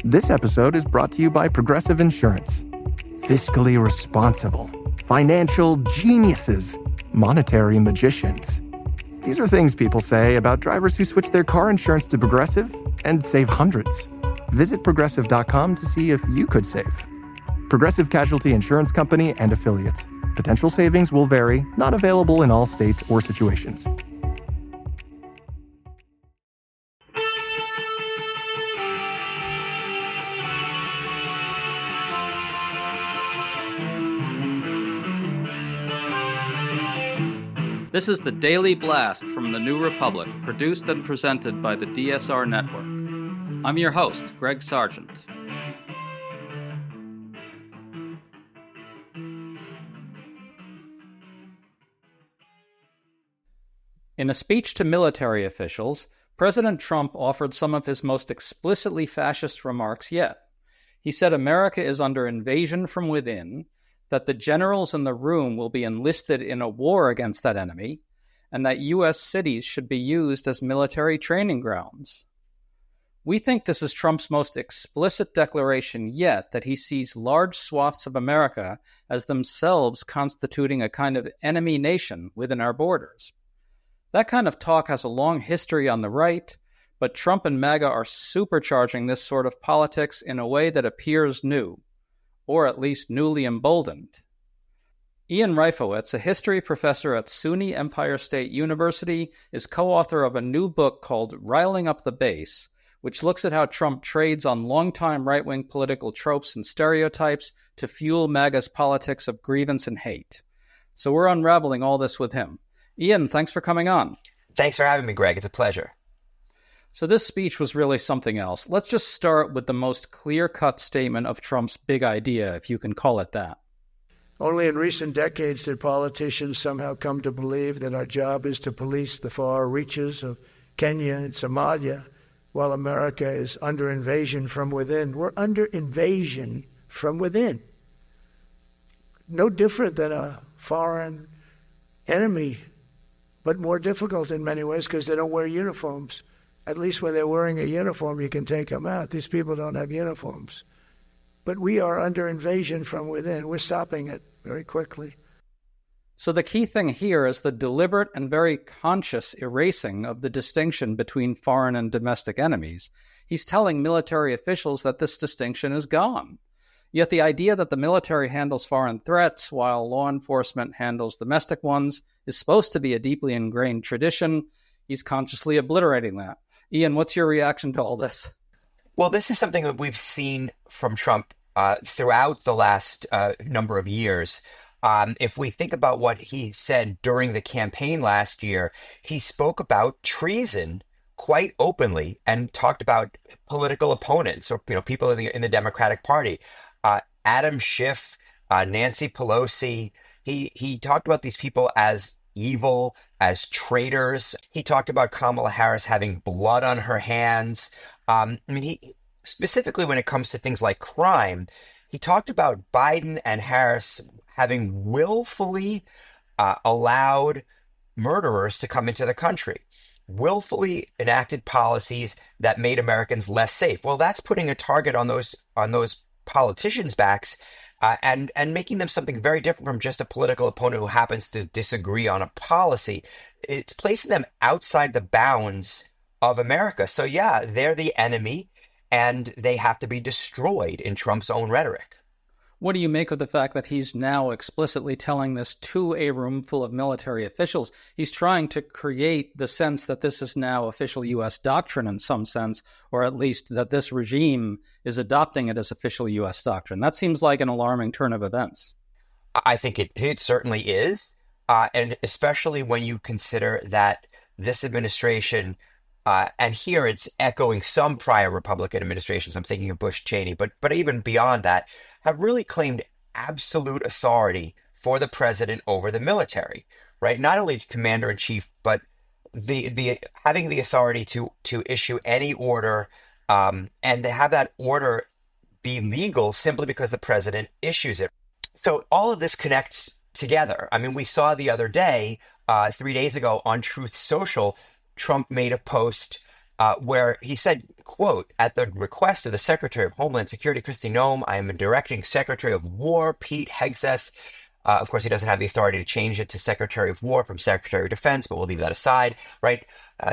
This episode is brought to you by Progressive Insurance. Fiscally responsible, financial geniuses, monetary magicians. These are things people say about drivers who switch their car insurance to Progressive and save hundreds. Visit progressive.com to see if you could save. Progressive Casualty Insurance Company and Affiliates. Potential savings will vary, not available in all states or situations. This is the Daily Blast from the New Republic, produced and presented by the DSR Network. I'm your host, Greg Sargent. In a speech to military officials, President Trump offered some of his most explicitly fascist remarks yet. He said America is under invasion from within, that the generals in the room will be enlisted in a war against that enemy, and that U.S. cities should be used as military training grounds. We think this is Trump's most explicit declaration yet that he sees large swaths of America as themselves constituting a kind of enemy nation within our borders. That kind of talk has a long history on the right, but Trump and MAGA are supercharging this sort of politics in a way that appears new, or at least newly emboldened. Ian Reifowitz, a history professor at SUNY Empire State University, is co-author of a new book called Riling Up the Base, which looks at how Trump trades on longtime right-wing political tropes and stereotypes to fuel MAGA's politics of grievance and hate. So we're unraveling all this with him. Ian, thanks for coming on. Thanks for having me, Greg. It's a pleasure. So this speech was really something else. Let's just start with the most clear-cut statement of Trump's big idea, if you can call it that. Only in recent decades did politicians somehow come to believe that our job is to police the far reaches of Kenya and Somalia, while America is under invasion from within. We're under invasion from within. No different than a foreign enemy, but more difficult in many ways because they don't wear uniforms. At least when they're wearing a uniform, you can take them out. These people don't have uniforms. But we are under invasion from within. We're stopping it very quickly. So the key thing here is the deliberate and very conscious erasing of the distinction between foreign and domestic enemies. He's telling military officials that this distinction is gone. Yet the idea that the military handles foreign threats while law enforcement handles domestic ones is supposed to be a deeply ingrained tradition. He's consciously obliterating that. Ian, what's your reaction to all this? Well, this is something that we've seen from Trump throughout the last number of years. If we think about what he said during the campaign last year, he spoke about treason quite openly and talked about political opponents or people in the Democratic Party. Adam Schiff, Nancy Pelosi. He talked about these people as evil, as traitors. He talked about Kamala Harris having blood on her hands. He specifically when it comes to things like crime, he talked about Biden and Harris having willfully allowed murderers to come into the country, willfully enacted policies that made Americans less safe. Well, that's putting a target on those politicians' backs and making them something very different from just a political opponent who happens to disagree on a policy. It's placing them outside the bounds of America. So yeah, they're the enemy and they have to be destroyed in Trump's own rhetoric. What do you make of the fact that he's now explicitly telling this to a room full of military officials? He's trying to create the sense that this is now official U.S. doctrine in some sense, or at least that this regime is adopting it as official U.S. doctrine. That seems like an alarming turn of events. I think it certainly is, and especially when you consider that this administration, and here it's echoing some prior Republican administrations, I'm thinking of Bush Cheney, but even beyond that, have really claimed absolute authority for the president over the military, right? Not only commander in chief, but the having the authority to issue any order, and to have that order be legal simply because the president issues it. So all of this connects together. I mean, we saw the other day, 3 days ago on Truth Social, Trump made a post where he said, quote, "At the request of the Secretary of Homeland Security, Kristi Noem, I am directing Secretary of War Pete Hegseth." Of course, he doesn't have the authority to change it to Secretary of War from Secretary of Defense, but we'll leave that aside, right?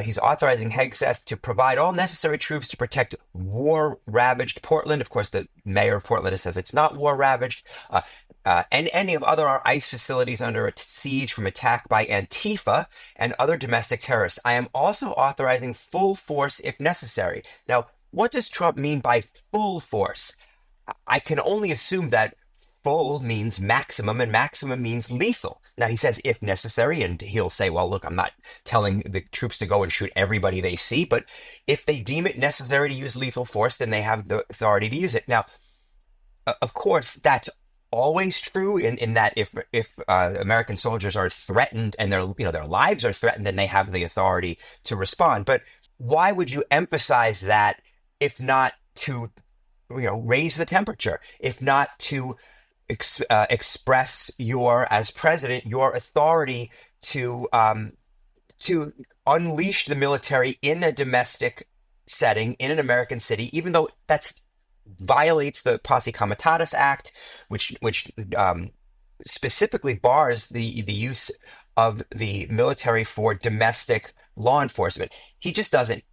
He's authorizing Hegseth to provide all necessary troops to protect war-ravaged Portland. Of course, the mayor of Portland says it's not war-ravaged. And any of other ICE facilities under siege from attack by Antifa and other domestic terrorists. I am also authorizing full force if necessary. Now, what does Trump mean by full force? I can only assume that full means maximum and maximum means lethal. Now, he says if necessary, and he'll say, well, look, I'm not telling the troops to go and shoot everybody they see, but if they deem it necessary to use lethal force, then they have the authority to use it. Now, of course, that's always true in that if American soldiers are threatened and their lives are threatened, then they have the authority to respond. But why would you emphasize that if not to raise the temperature, if not to express as president, your authority to unleash the military in a domestic setting in an American city, even though that's violates the Posse Comitatus Act, which specifically bars the use of the military for domestic law enforcement. He just doesn't,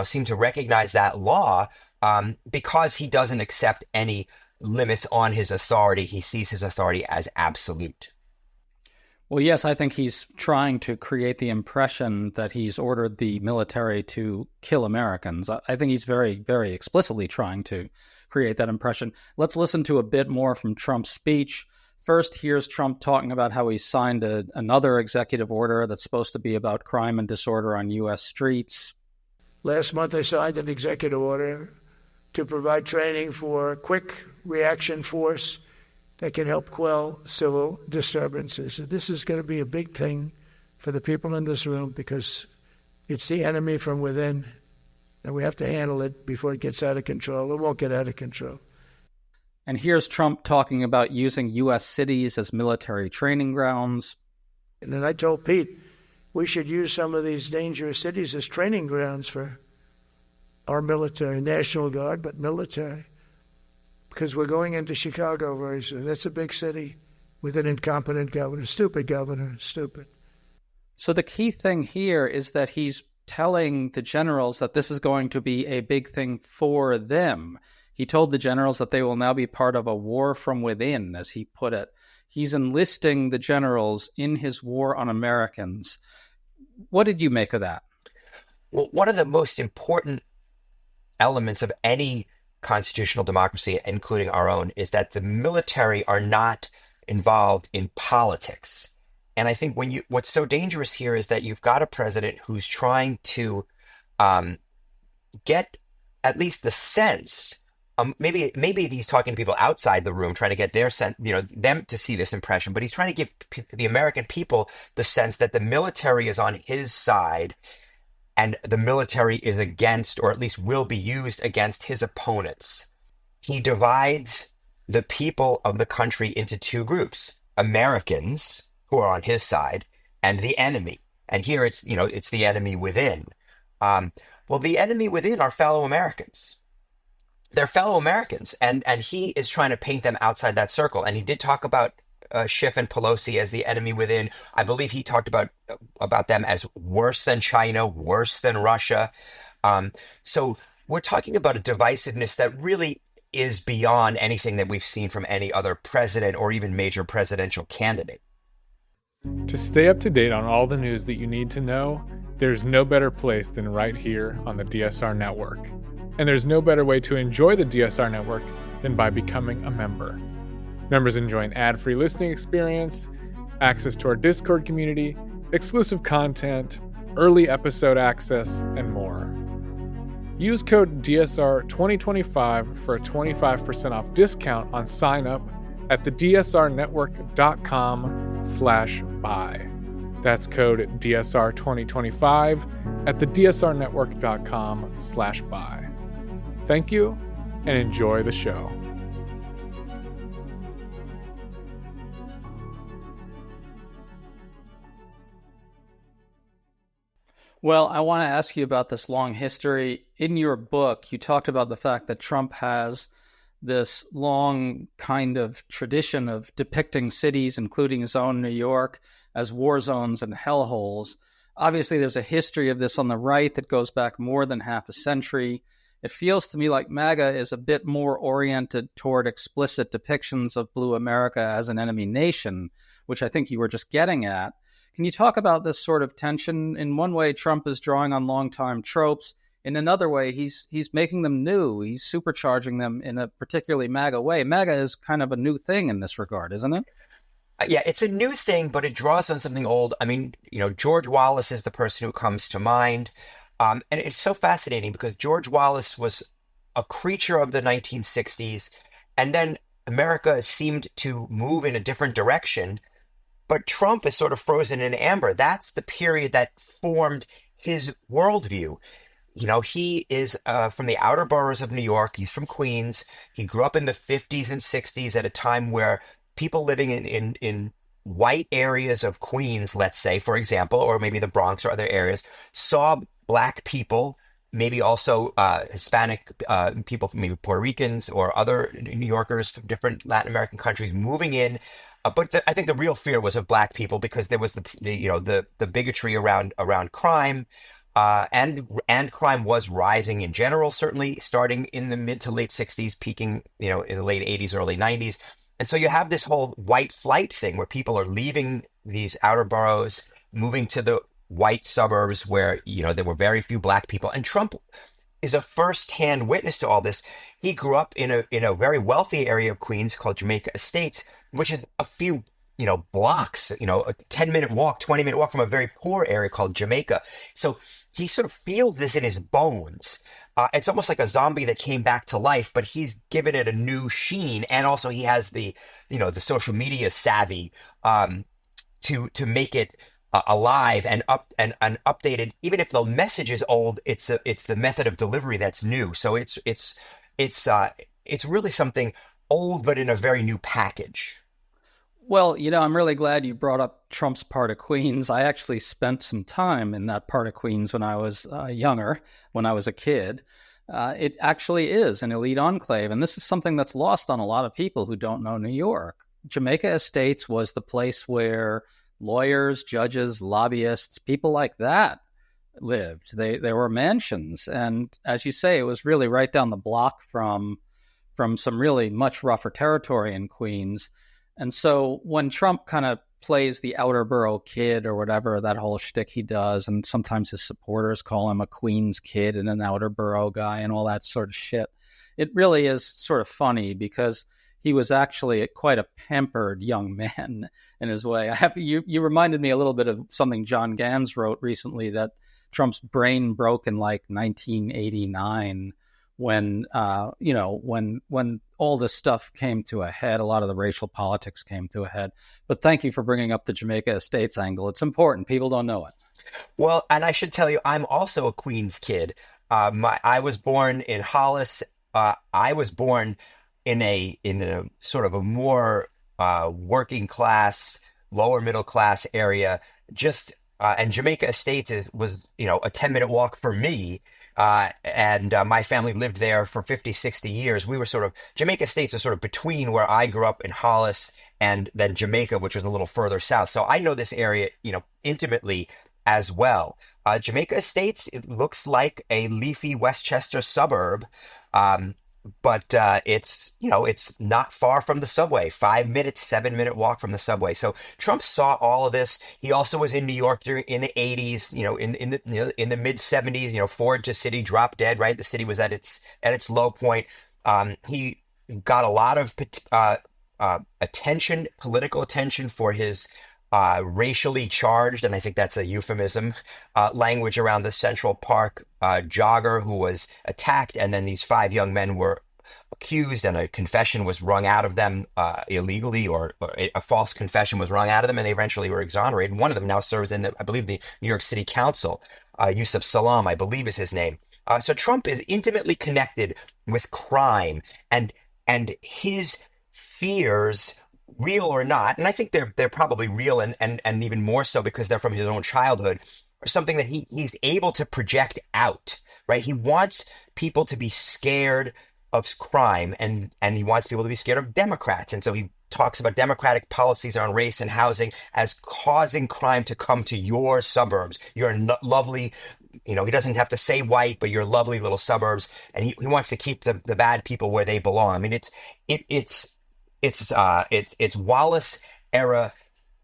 seem to recognize that law because he doesn't accept any limits on his authority. He sees his authority as absolute. Well, yes, I think he's trying to create the impression that he's ordered the military to kill Americans. I think he's very, very explicitly trying to create that impression. Let's listen to a bit more from Trump's speech. First, here's Trump talking about how he signed another executive order that's supposed to be about crime and disorder on U.S. streets. Last month, I signed an executive order to provide training for quick reaction force that can help quell civil disturbances. This is going to be a big thing for the people in this room because it's the enemy from within, and we have to handle it before it gets out of control. It won't get out of control. And here's Trump talking about using U.S. cities as military training grounds. And then I told Pete, we should use some of these dangerous cities as training grounds for our military, National Guard, but military. Because we're going into Chicago very soon. That's a big city with an incompetent governor. Stupid governor, stupid. So the key thing here is that he's telling the generals that this is going to be a big thing for them. He told the generals that they will now be part of a war from within, as he put it. He's enlisting the generals in his war on Americans. What did you make of that? Well, one of the most important elements of any constitutional democracy, including our own, is that the military are not involved in politics. And I think what's so dangerous here is that you've got a president who's trying to get at least the sense. Maybe he's talking to people outside the room, trying to get their sense, them to see this impression. But he's trying to give the American people the sense that the military is on his side, and the military is against, or at least will be used against, his opponents. He divides the people of the country into two groups: Americans, who are on his side, and the enemy. And here it's the enemy within. Well, the enemy within are fellow Americans. They're fellow Americans, and he is trying to paint them outside that circle. And he did talk about Schiff and Pelosi as the enemy within. I believe he talked about them as worse than China, worse than Russia. So we're talking about a divisiveness that really is beyond anything that we've seen from any other president or even major presidential candidate. To stay up to date on all the news that you need to know, there's no better place than right here on the DSR Network. And there's no better way to enjoy the DSR Network than by becoming a member. Members enjoy an ad-free listening experience, access to our Discord community, exclusive content, early episode access, and more. Use code DSR2025 for a 25% off discount on sign-up at thedsrnetwork.com/buy. That's code DSR2025 at thedsrnetwork.com/buy. Thank you, and enjoy the show. Well, I want to ask you about this long history. In your book, you talked about the fact that Trump has this long kind of tradition of depicting cities, including his own New York, as war zones and hellholes. Obviously, there's a history of this on the right that goes back more than half a century. It feels to me like MAGA is a bit more oriented toward explicit depictions of Blue America as an enemy nation, which I think you were just getting at. Can you talk about this sort of tension? In one way, Trump is drawing on longtime tropes. In another way, he's making them new. He's supercharging them in a particularly MAGA way. MAGA is kind of a new thing in this regard, isn't it? Yeah, it's a new thing, but it draws on something old. I mean, George Wallace is the person who comes to mind. And it's so fascinating because George Wallace was a creature of the 1960s, and then America seemed to move in a different direction. But Trump is sort of frozen in amber. That's the period that formed his worldview. He is from the outer boroughs of New York. He's from Queens. He grew up in the 50s and 60s at a time where people living in white areas of Queens, let's say, for example, or maybe the Bronx or other areas, saw black people, maybe also Hispanic people, maybe Puerto Ricans or other New Yorkers from different Latin American countries moving in. But I think the real fear was of black people because there was the bigotry around crime. And crime was rising in general, certainly starting in the mid to late 60s, peaking, in the late 80s, early 90s. And so you have this whole white flight thing where people are leaving these outer boroughs, moving to the white suburbs where, there were very few black people. And Trump is a first-hand witness to all this. He grew up in a very wealthy area of Queens called Jamaica Estates, which is a few blocks, a 10-minute walk, 20-minute walk from a very poor area called Jamaica. So he sort of feels this in his bones. It's almost like a zombie that came back to life, but he's given it a new sheen. And also he has the social media savvy to make it alive and updated. Even if the message is old, it's the method of delivery that's new. So it's really something old, but in a very new package. Well, I'm really glad you brought up Trump's part of Queens. I actually spent some time in that part of Queens when I was younger, when I was a kid. It actually is an elite enclave, and this is something that's lost on a lot of people who don't know New York. Jamaica Estates was the place where lawyers, judges, lobbyists, people like that lived. They were mansions, and as you say, it was really right down the block from some really much rougher territory in Queens. And so when Trump kind of plays the outer borough kid or whatever, that whole shtick he does, and sometimes his supporters call him a Queens kid and an outer borough guy and all that sort of shit, it really is sort of funny because he was actually quite a pampered young man in his way. You reminded me a little bit of something John Gans wrote recently, that Trump's brain broke in like 1989 when when all this stuff came to a head. A lot of the racial politics came to a head. But thank you for bringing up the Jamaica Estates angle. It's important. People don't know it. Well, and I should tell you, I'm also a Queens kid. I was born in Hollis. I was born in a sort of a more working class, lower middle class area. And Jamaica Estates was a 10-minute walk for me. And my family lived there for 50, 60 years. Jamaica Estates is sort of between where I grew up in Hollis and then Jamaica, which was a little further south. So I know this area, intimately as well. Jamaica Estates, it looks like a leafy Westchester suburb. But it's not far from the subway, 5 minutes, 7-minute walk from the subway. So Trump saw all of this. He also was in New York in the 80s, in the mid 70s, Ford to city dropped dead, right? The city was at its low point. He got a lot of political attention for his racially charged, and I think that's a euphemism, language around the Central Park jogger who was attacked, and then these 5 young men were accused, and a confession was wrung out of them illegally, or a false confession was wrung out of them, and they eventually were exonerated. One of them now serves in, I believe, the New York City Council. Yusuf Salam, I believe, is his name. So Trump is intimately connected with crime, and his fears, real or not, and I think they're probably real, and even more so because they're from his own childhood, something that he's able to project out, right? He wants people to be scared of crime, and he wants people to be scared of Democrats. And so he talks about Democratic policies on race and housing as causing crime to come to your suburbs, your lovely, he doesn't have to say white, but your lovely little suburbs. And he wants to keep the bad people where they belong. I mean, it's Wallace era,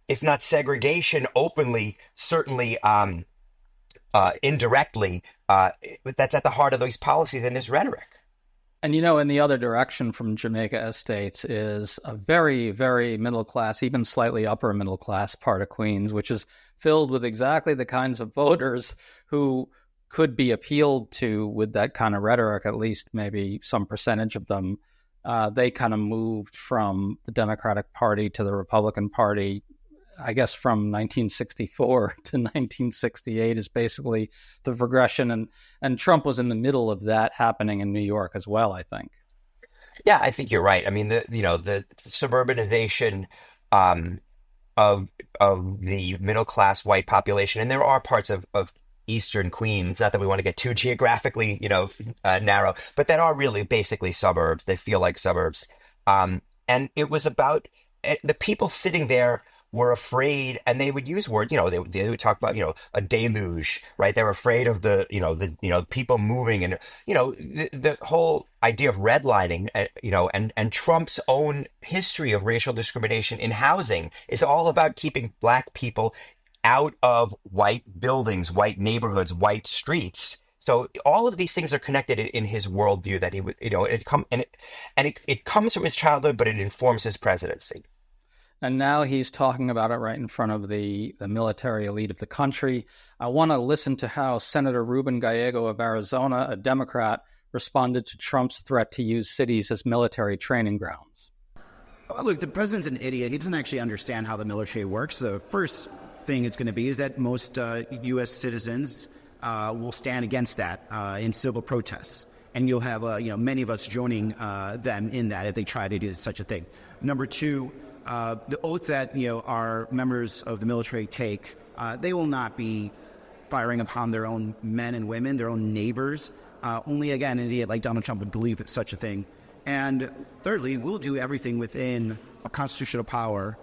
if not segregation openly, certainly indirectly. But that's at the heart of these policies and this rhetoric. And, in the other direction from Jamaica Estates is a very, very middle class, even slightly upper middle class part of Queens, which is filled with exactly the kinds of voters who could be appealed to with that kind of rhetoric, at least maybe some percentage of them. They kind of moved from the Democratic Party to the Republican Party, I guess from 1964 to 1968 is basically the progression. And Trump was in the middle of that happening in New York as well, I think. Yeah, I think you're right. I mean, the suburbanization of the middle class white population, and there are parts of Eastern Queens, not that we want to get too geographically, narrow, but that are really basically suburbs. They feel like suburbs. And it was about the people sitting there were afraid, and they would use words, they would talk about, a deluge, right? They're afraid of the people moving, and, the whole idea of redlining, and Trump's own history of racial discrimination in housing is all about keeping Black people out of white buildings, white neighborhoods, white streets. So all of these things are connected in his worldview that he would, it comes from his childhood, but it informs his presidency. And now he's talking about it right in front of the military elite of the country. I want to listen to how Senator Ruben Gallego of Arizona, a Democrat, responded to Trump's threat to use cities as military training grounds. Look, the president's an idiot. He doesn't actually understand how the military works. The first thing it's going to be is that most U.S. citizens will stand against that in civil protests. And you'll have many of us joining them in that if they try to do such a thing. Number two, the oath that our members of the military take, they will not be firing upon their own men and women, their own neighbors. Only, again, an idiot like Donald Trump would believe that such a thing. And thirdly, we'll do everything within a constitutional power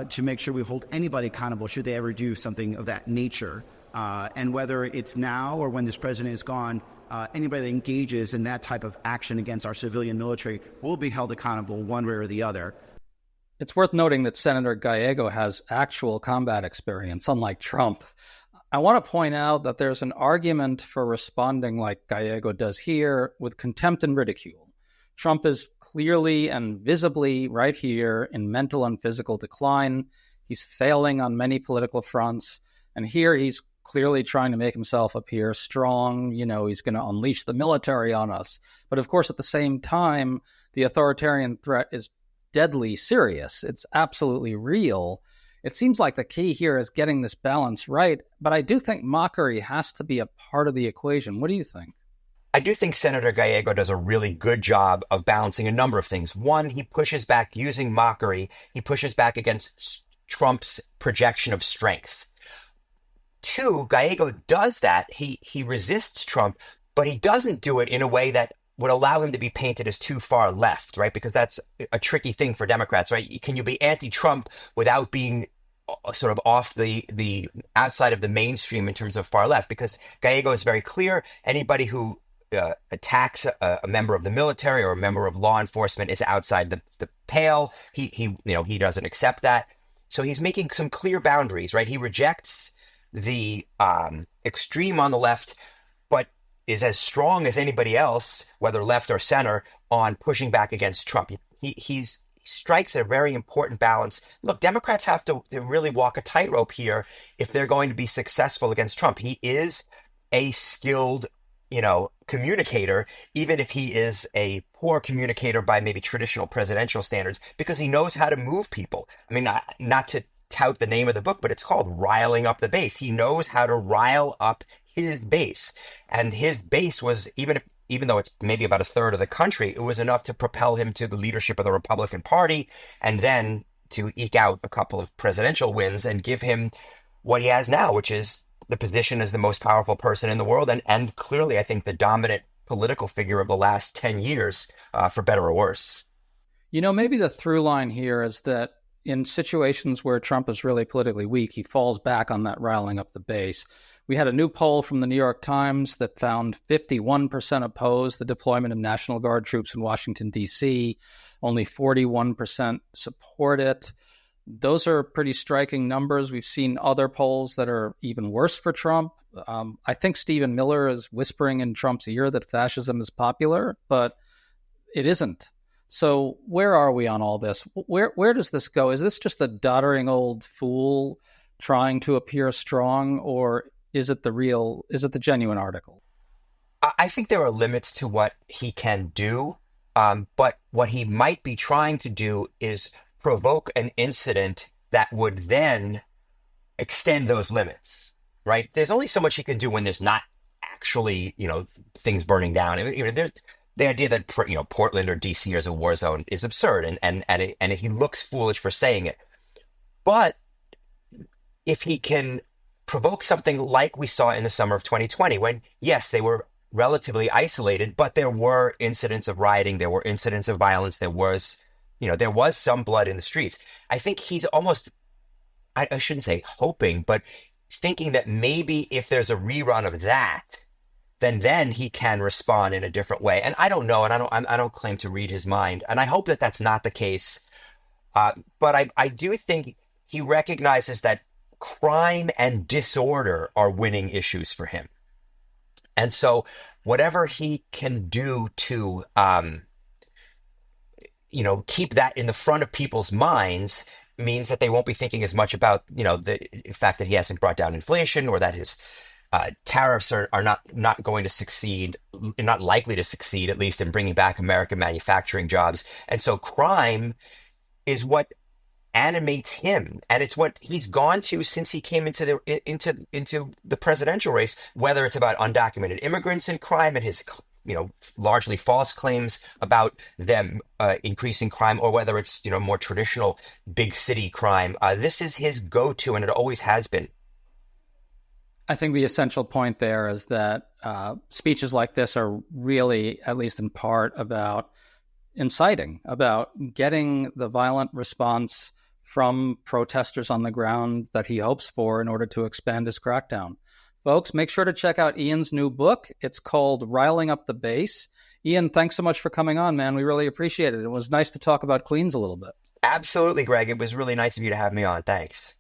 to make sure we hold anybody accountable should they ever do something of that nature. And whether it's now or when this president is gone, anybody that engages in that type of action against our civilian military will be held accountable one way or the other. It's worth noting that Senator Gallego has actual combat experience, unlike Trump. I want to point out that there's an argument for responding like Gallego does here with contempt and ridicule. Trump is clearly and visibly right here in mental and physical decline. He's failing on many political fronts. And here he's clearly trying to make himself appear strong. He's going to unleash the military on us. But of course, at the same time, the authoritarian threat is deadly serious. It's absolutely real. It seems like the key here is getting this balance right, but I do think mockery has to be a part of the equation. What do you think? I do think Senator Gallego does a really good job of balancing a number of things. One, he pushes back using mockery. He pushes back against Trump's projection of strength. Two, Gallego does that. He resists Trump, but he doesn't do it in a way that would allow him to be painted as too far left, right? Because that's a tricky thing for Democrats, right? Can you be anti-Trump without being sort of off the outside of the mainstream in terms of far left? Because Gallego is very clear. Anybody who attacks a member of the military or a member of law enforcement is outside the pale. He doesn't accept that. So he's making some clear boundaries, right? He rejects the extreme on the left, but is as strong as anybody else, whether left or center, on pushing back against Trump. He strikes a very important balance. Look, Democrats have to really walk a tightrope here if they're going to be successful against Trump. He is a skilled, communicator, even if he is a poor communicator by maybe traditional presidential standards, because he knows how to move people. I mean, not to tout the name of the book, but it's called Riling Up the Base. He knows how to rile up his base. And his base was, even though it's maybe about a third of the country, it was enough to propel him to the leadership of the Republican Party, and then to eke out a couple of presidential wins and give him what he has now, which is the position as the most powerful person in the world, and clearly, I think, the dominant political figure of the last 10 years, for better or worse. Maybe the through line here is that in situations where Trump is really politically weak, he falls back on that riling up the base. We had a new poll from the New York Times that found 51% oppose the deployment of National Guard troops in Washington, D.C. Only 41% support it. Those are pretty striking numbers. We've seen other polls that are even worse for Trump. I think Stephen Miller is whispering in Trump's ear that fascism is popular, but it isn't. So where are we on all this? Where does this go? Is this just a doddering old fool trying to appear strong, or is it the genuine article? I think there are limits to what he can do, but what he might be trying to do is provoke an incident that would then extend those limits, right? There's only so much he can do when there's not actually, things burning down. The idea that Portland or DC is a war zone is absurd, and he looks foolish for saying it. But if he can provoke something like we saw in the summer of 2020, when yes, they were relatively isolated, but there were incidents of rioting, there were incidents of violence, there was some blood in the streets. I think he's almost, I shouldn't say hoping, but thinking that maybe if there's a rerun of that, then he can respond in a different way. And I don't know, and I don't claim to read his mind, and I hope that that's not the case. But I do think he recognizes that crime and disorder are winning issues for him, and so whatever he can do to keep that in the front of people's minds means that they won't be thinking as much about the fact that he hasn't brought down inflation, or that his tariffs are not going to succeed, not likely to succeed, at least in bringing back American manufacturing jobs. And so crime is what animates him, and it's what he's gone to since he came into the presidential race. Whether it's about undocumented immigrants and crime, and his largely false claims about them increasing crime, or whether it's more traditional big city crime, this is his go-to, and it always has been. I think the essential point there is that speeches like this are really, at least in part, about inciting, about getting the violent response from protesters on the ground that he hopes for in order to expand his crackdown. Folks, make sure to check out Ian's new book. It's called Riling Up the Base. Ian, thanks so much for coming on, man. We really appreciate it. It was nice to talk about Queens a little bit. Absolutely, Greg. It was really nice of you to have me on. Thanks.